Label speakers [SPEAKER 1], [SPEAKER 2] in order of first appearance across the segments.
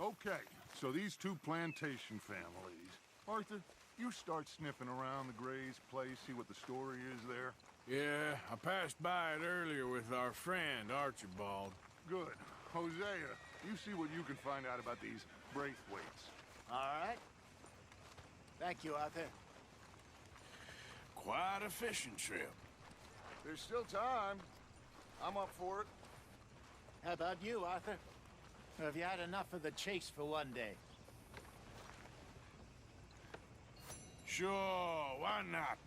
[SPEAKER 1] Okay, so these two plantation families. Arthur, you start sniffing around the Gray's place, see what the story is there.
[SPEAKER 2] Yeah, I passed by it earlier with our friend, Archibald.
[SPEAKER 1] Good. Hosea, you see what you can find out about these Braithwaites.
[SPEAKER 3] All right. Thank you, Arthur.
[SPEAKER 2] Quite a fishing trip.
[SPEAKER 1] There's still time. I'm up for it.
[SPEAKER 3] How about you, Arthur? Have you had enough of the chase for one day?
[SPEAKER 2] Sure, why not?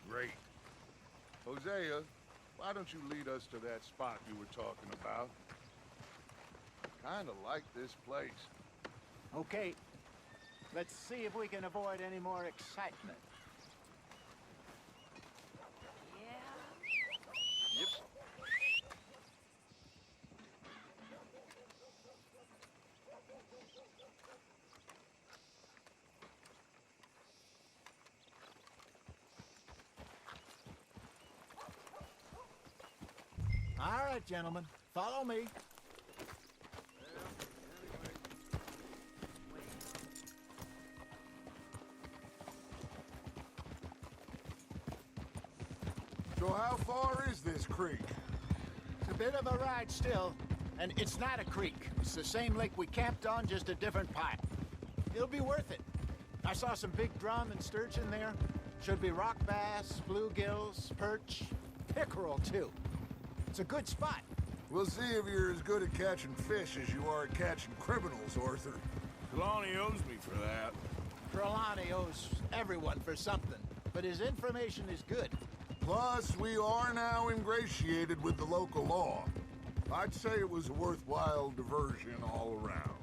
[SPEAKER 1] Great. Hosea, why don't you lead us to that spot you were talking about? Kinda like this place.
[SPEAKER 3] Okay. Let's see if we can avoid any more excitement.
[SPEAKER 1] Yep.
[SPEAKER 3] All right, gentlemen. Follow me.
[SPEAKER 1] So how far is this creek?
[SPEAKER 3] It's a bit of a ride still, and it's not a creek. It's the same lake we camped on, just a different part. It'll be worth it. I saw some big drum and sturgeon there. Should be rock bass, bluegills, perch, pickerel too. It's a good spot.
[SPEAKER 1] We'll see if you're as good at catching fish as you are at catching criminals, Arthur.
[SPEAKER 2] Trelawney owes me for that.
[SPEAKER 3] Trelawney owes everyone for something, but his information is good.
[SPEAKER 1] Plus, we are now ingratiated with the local law. I'd say it was a worthwhile diversion all around.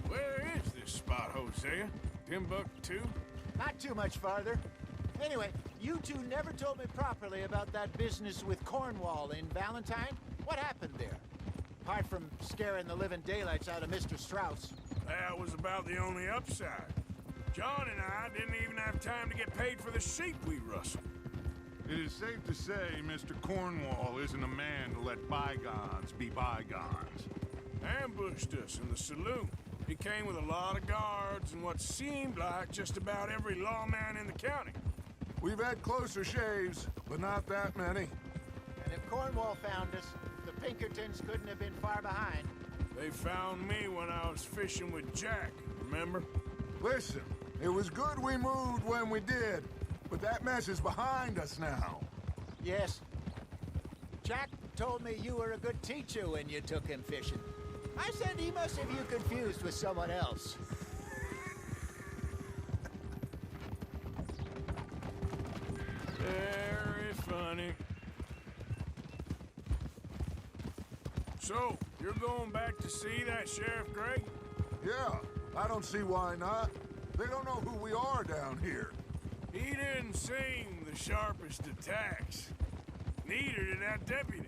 [SPEAKER 2] Where is this spot, Hosea? Timbuktu?
[SPEAKER 3] Not too much farther. Anyway, you two never told me properly about that business with Cornwall in Valentine. What happened there? Apart from scaring the living daylights out of Mr. Strauss.
[SPEAKER 2] That was about the only upside. John and I didn't even have time to get paid for the sheep we rustled.
[SPEAKER 1] It is safe to say Mr. Cornwall isn't a man to let bygones be bygones.
[SPEAKER 2] Ambushed us in the saloon. He came with a lot of guards and what seemed like just about every lawman in the county.
[SPEAKER 1] We've had closer shaves, but not that many.
[SPEAKER 3] And if Cornwall found us, the Pinkertons couldn't have been far behind.
[SPEAKER 2] They found me when I was fishing with Jack, remember?
[SPEAKER 1] Listen, it was good we moved when we did, but that mess is behind us now.
[SPEAKER 3] Yes. Jack told me you were a good teacher when you took him fishing. I said he must have you confused with someone else.
[SPEAKER 2] Very funny. So, you're going back to see that Sheriff Gray?
[SPEAKER 1] Yeah, I don't see why not. They don't know who we are down here.
[SPEAKER 2] He didn't seem the sharpest attacks. Neither did that deputy.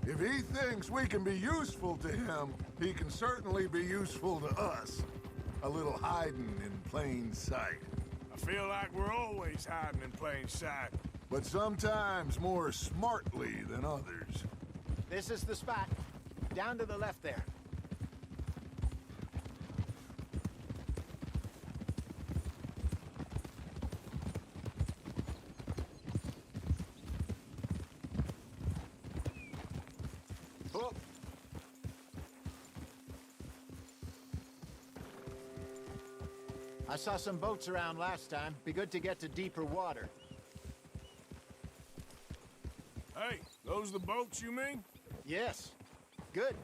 [SPEAKER 1] If he thinks we can be useful to him, he can certainly be useful to us. A little hiding in plain sight.
[SPEAKER 2] I feel like we're always hiding in plain sight.
[SPEAKER 1] But sometimes more smartly than others.
[SPEAKER 3] This is the spot. Down to the left there. Oh. I saw some boats around last time. Be good to get to deeper water.
[SPEAKER 2] Hey, those the boats you mean?
[SPEAKER 3] Yes. Good.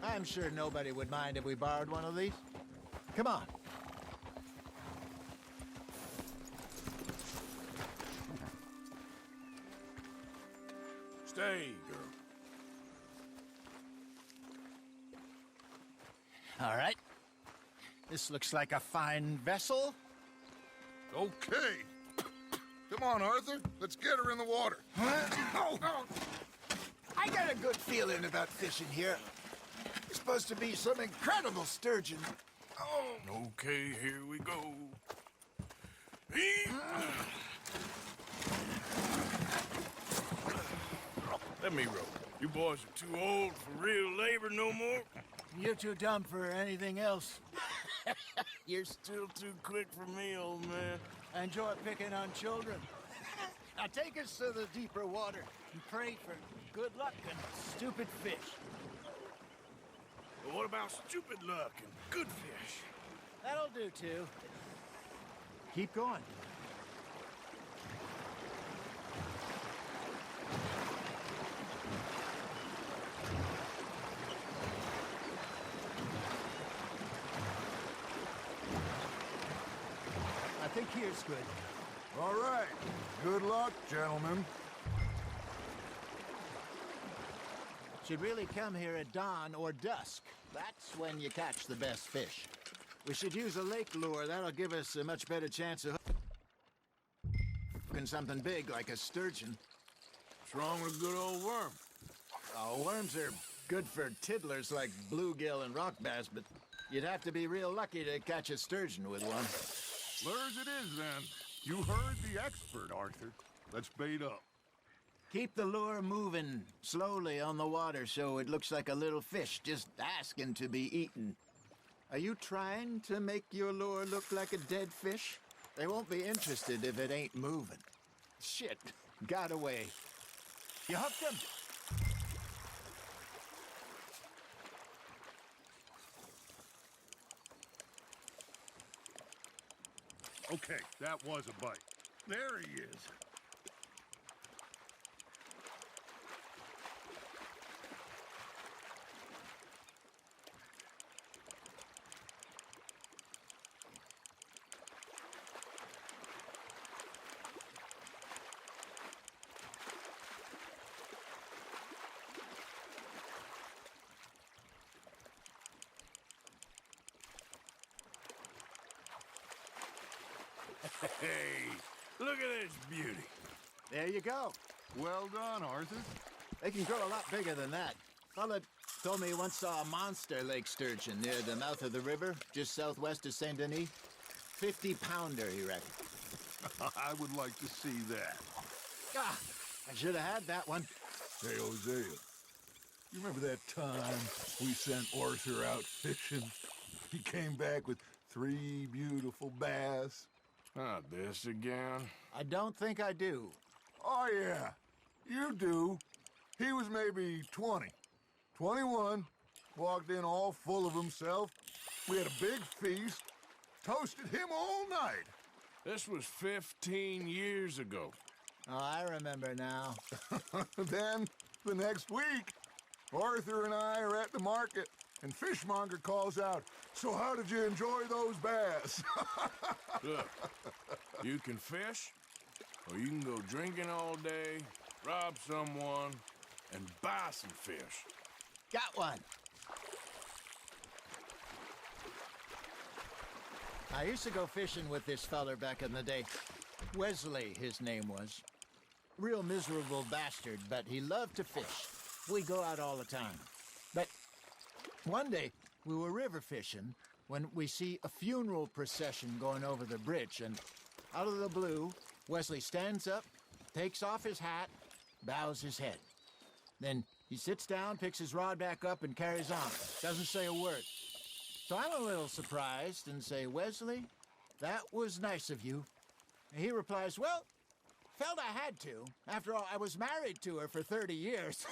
[SPEAKER 3] I'm sure nobody would mind if we borrowed one of these. Come on.
[SPEAKER 2] Stay, girl.
[SPEAKER 3] All right. This looks like a fine vessel.
[SPEAKER 1] Okay. Come on, Arthur. Let's get her in the water.
[SPEAKER 3] Oh. I got a good feeling about fishing here. It's supposed to be some incredible sturgeon.
[SPEAKER 2] Okay, here we go. Let me row. You boys are too old for real labor no more.
[SPEAKER 3] You're too dumb for anything else.
[SPEAKER 2] You're still too quick for me, old man.
[SPEAKER 3] I enjoy picking on children. Now take us to the deeper water and pray for good luck and stupid fish.
[SPEAKER 2] But what about stupid luck and good fish?
[SPEAKER 3] That'll do, too. Keep going. I think here's good.
[SPEAKER 1] All right. Good luck, gentlemen.
[SPEAKER 3] Should really come here at dawn or dusk. That's when you catch the best fish. We should use a lake lure. That'll give us a much better chance of hooking something big like a sturgeon.
[SPEAKER 2] What's wrong with a good old worm?
[SPEAKER 3] Oh, worms are good for tiddlers like bluegill and rock bass, but you'd have to be real lucky to catch a sturgeon with one.
[SPEAKER 1] Lures it is, then. You heard the expert, Arthur. Let's bait up.
[SPEAKER 3] Keep the lure moving slowly on the water so it looks like a little fish just asking to be eaten. Are you trying to make your lure look like a dead fish? They won't be interested if it ain't moving. Shit, got away. You hooked him.
[SPEAKER 1] Okay, that was a bite. There he is.
[SPEAKER 2] Hey, look at this beauty.
[SPEAKER 3] There you go.
[SPEAKER 1] Well done, Arthur.
[SPEAKER 3] They can grow a lot bigger than that. Fella told me he once saw a monster lake sturgeon near the mouth of the river, just southwest of Saint Denis. 50-pounder, he reckoned.
[SPEAKER 1] I would like to see that.
[SPEAKER 3] Ah, I should have had that one.
[SPEAKER 1] Hey, Hosea. You remember that time we sent Arthur out fishing? He came back with 3 beautiful bass.
[SPEAKER 2] Not this again.
[SPEAKER 3] I don't think I do.
[SPEAKER 1] Oh, yeah. You do. He was maybe 20. 21. Walked in all full of himself. We had a big feast. Toasted him all night.
[SPEAKER 2] This was 15 years ago.
[SPEAKER 3] Oh, I remember now.
[SPEAKER 1] Then, the next week, Arthur and I are at the market, and Fishmonger calls out, "So how did you enjoy those bass?"
[SPEAKER 2] Look, you can fish, or you can go drinking all day, rob someone, and buy some fish.
[SPEAKER 3] Got one. I used to go fishing with this feller back in the day. Wesley, his name was. Real miserable bastard, but he loved to fish. We'd go out all the time. But one day, we were river fishing when we see a funeral procession going over the bridge, and out of the blue, Wesley stands up, takes off his hat, bows his head. Then he sits down, picks his rod back up, and carries on. Doesn't say a word. So I'm a little surprised and say, "Wesley, that was nice of you." And he replies, "Well, felt I had to. After all, I was married to her for 30 years.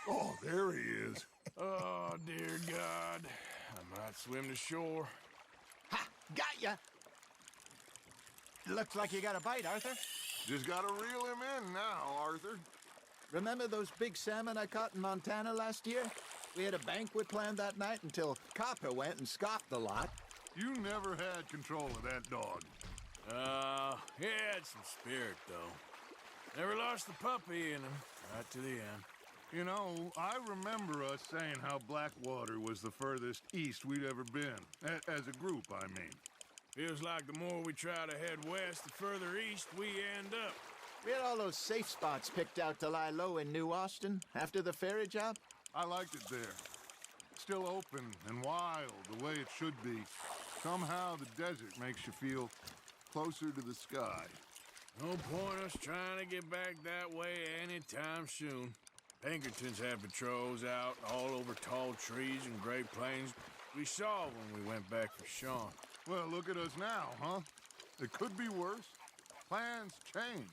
[SPEAKER 1] Oh, there he is.
[SPEAKER 2] Oh, dear God. I might swim to shore.
[SPEAKER 3] Ha! Got ya! Looks like you got a bite, Arthur.
[SPEAKER 1] Just gotta reel him in now, Arthur.
[SPEAKER 3] Remember those big salmon I caught in Montana last year? We had a banquet planned that night until Copper went and scoffed the lot.
[SPEAKER 1] You never had control of that dog.
[SPEAKER 2] He had some spirit, though. Never lost the puppy in him, right to the end.
[SPEAKER 1] You know, I remember us saying how Blackwater was the furthest east we'd ever been. As a group, I mean.
[SPEAKER 2] Feels like the more we try to head west, the further east we end up.
[SPEAKER 3] We had all those safe spots picked out to lie low in New Austin after the ferry job.
[SPEAKER 1] I liked it there. still open and wild the way it should be. Somehow the desert makes you feel closer to the sky.
[SPEAKER 2] No point us trying to get back that way anytime soon. Pinkertons had patrols out all over tall trees and Great Plains. We saw when we went back for Sean.
[SPEAKER 1] Well, look at us now, huh? It could be worse. Plans change.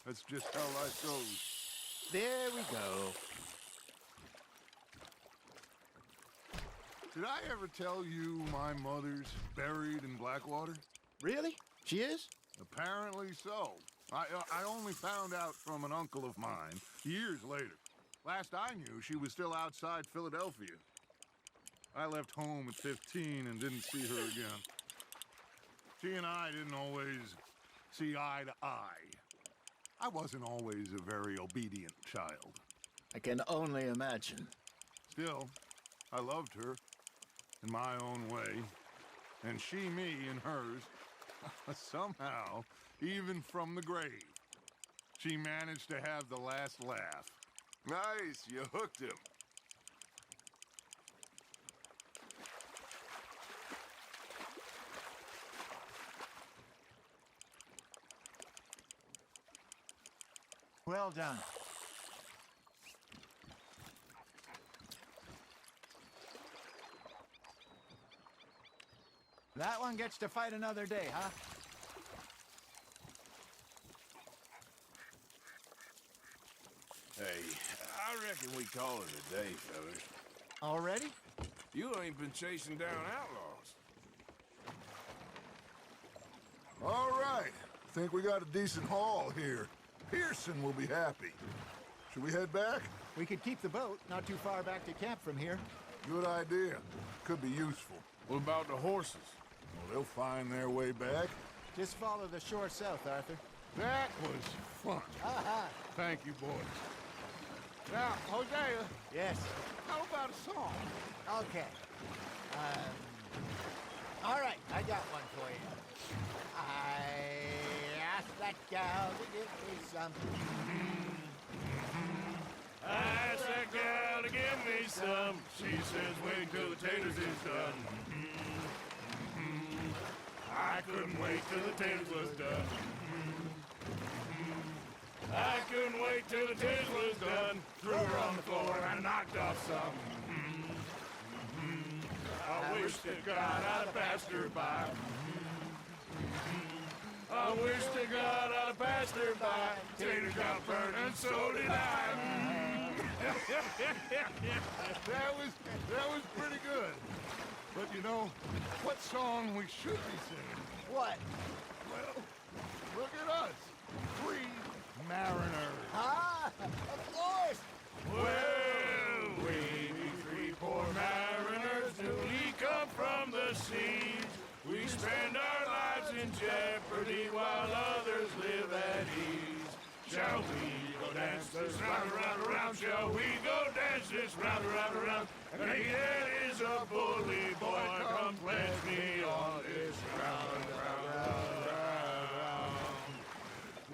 [SPEAKER 1] That's just how life goes.
[SPEAKER 3] There we go.
[SPEAKER 1] Did I ever tell you my mother's buried in Blackwater?
[SPEAKER 3] Really? She is?
[SPEAKER 1] Apparently so. I only found out from an uncle of mine years later. Last I knew, she was still outside Philadelphia. I left home at 15 and didn't see her again. She and I didn't always see eye to eye. I wasn't always a very obedient child.
[SPEAKER 3] I can only imagine.
[SPEAKER 1] Still, I loved her in my own way, and she me in hers. Somehow, even from the grave, she managed to have the last laugh.
[SPEAKER 4] Nice, you hooked him.
[SPEAKER 3] Well done. That one gets to fight another day, huh?
[SPEAKER 2] Hey, I reckon we call it a day, fellas.
[SPEAKER 3] Already?
[SPEAKER 2] You ain't been chasing down outlaws.
[SPEAKER 1] All right. Think we got a decent haul here. Pearson will be happy. Should we head back?
[SPEAKER 3] We could keep the boat not too far back to camp from here.
[SPEAKER 1] Good idea. Could be useful.
[SPEAKER 2] What about the horses?
[SPEAKER 1] Well, they'll find their way back.
[SPEAKER 3] Just follow the shore south, Arthur.
[SPEAKER 1] That was fun.
[SPEAKER 3] Aha!
[SPEAKER 1] Thank you, boys. Now, Hosea,
[SPEAKER 3] Yes.
[SPEAKER 1] how about a song?
[SPEAKER 3] Okay. All right, I got one for you. I asked that gal to give me some.
[SPEAKER 2] I asked that gal to give me some. She says, wait till the taters is done. I couldn't wait till the taters was done. I couldn't wait till the taters was done. Threw her on the floor and knocked off some. I wish to God I'd have passed her by. I wish to God I'd have passed her by. Taters got burned and so did I.
[SPEAKER 1] That was pretty good. But you know, what song we should be singing?
[SPEAKER 3] What?
[SPEAKER 1] Well, look at us. 3 mariners.
[SPEAKER 3] Ah, of course.
[SPEAKER 2] Well, we be 3 poor mariners newly come from the seas. We spend our lives in jeopardy while others live at ease. Shall we go dance this round, around, around? Shall we go dance this round, around, around? And he that is a bully boy, come pledge me on this round, round, round, round.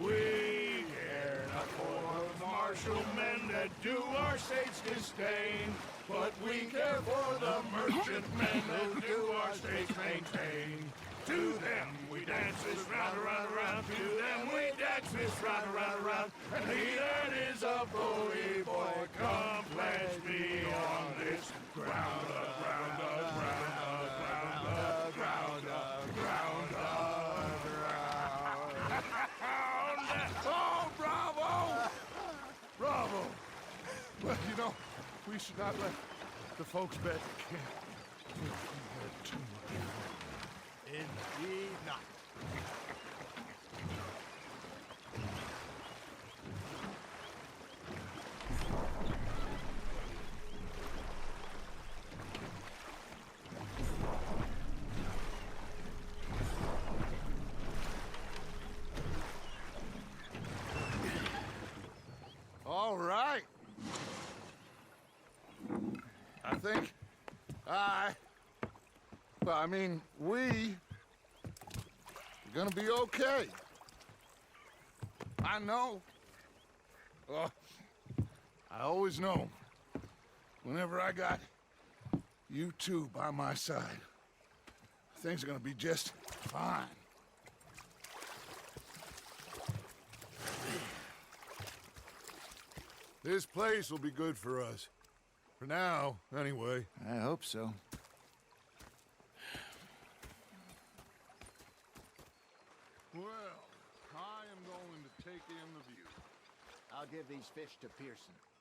[SPEAKER 2] We care not for the martial men that do our state's disdain, but we care for the merchant men that do our state's maintain. To them we dance this round, around, around. To them we dance this round, around, around. And he that is a bully boy, come pledge me on this ground up, ground up, ground up, ground up, ground up, ground up, ground.
[SPEAKER 1] Oh, bravo! Bravo! Well, you know, we should not let the folks back at camp think too much.
[SPEAKER 3] Indeed not.
[SPEAKER 1] All right. I think we are gonna be okay. I know. I always know. Whenever I got You two by my side. Things are gonna be just fine. This place will be good for us. For now, anyway.
[SPEAKER 3] I hope so.
[SPEAKER 1] Well, I am going to take in the view.
[SPEAKER 3] I'll give these fish to Pearson.